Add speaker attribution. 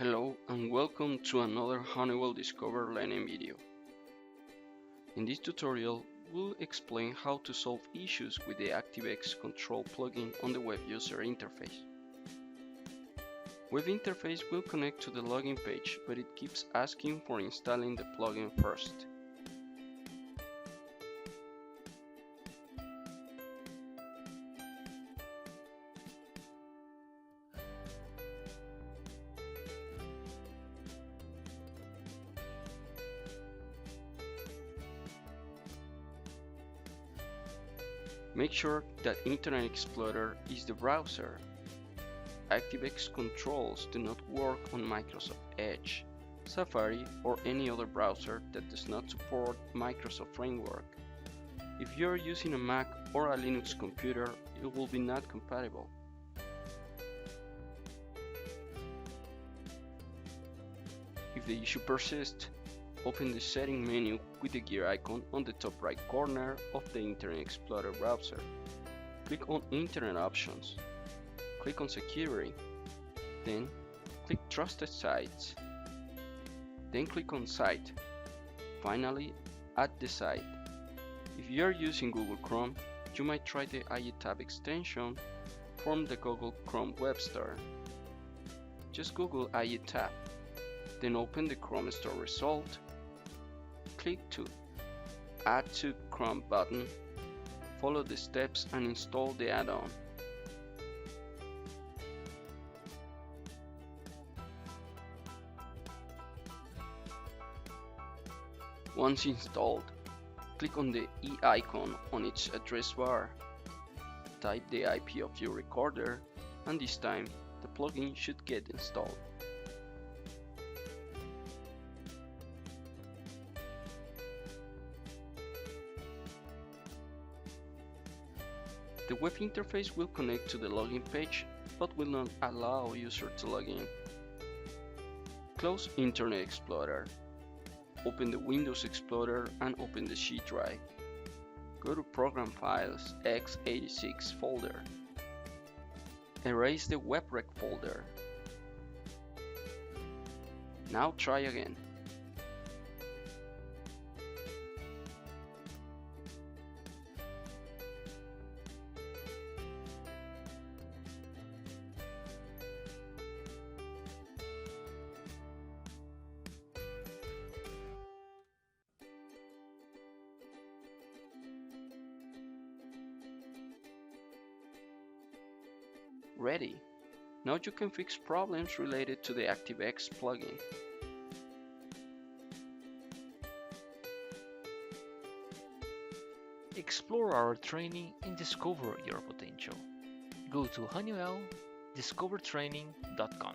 Speaker 1: Hello and welcome to another Honeywell Discover Learning video. In this tutorial, we'll explain how to solve issues with the ActiveX Control plugin on the web user interface. Web interface will connect to the login page, but it keeps asking for installing the plugin first. Make sure that Internet Explorer is the browser. ActiveX controls do not work on Microsoft Edge, Safari, or any other browser that does not support Microsoft Framework. If you are using a Mac or a Linux computer, it will be not compatible. If the issue persists, open the setting menu with the gear icon on the top right corner of the Internet Explorer browser. Click on Internet Options. Click on Security. Then click Trusted Sites. Then click on Site. Finally, add the site. If you are using Google Chrome, you might try the IE tab extension from the Google Chrome Web Store. Just Google IE tab. Then open the Chrome Store result. Click to Add to Chrome button, follow the steps and install the add-on. Once installed, click on the E icon on its address bar. Type the IP of your recorder, and this time the plugin should get installed. The web interface will connect to the login page, but will not allow user to log in. Close Internet Explorer. Open the Windows Explorer and open the C drive. Go to Program Files x86 folder. Erase the WebRec folder. Now try again. Ready. Now you can fix problems related to the ActiveX plugin.
Speaker 2: Explore our training and discover your potential. Go to Honeywell discovertraining.com.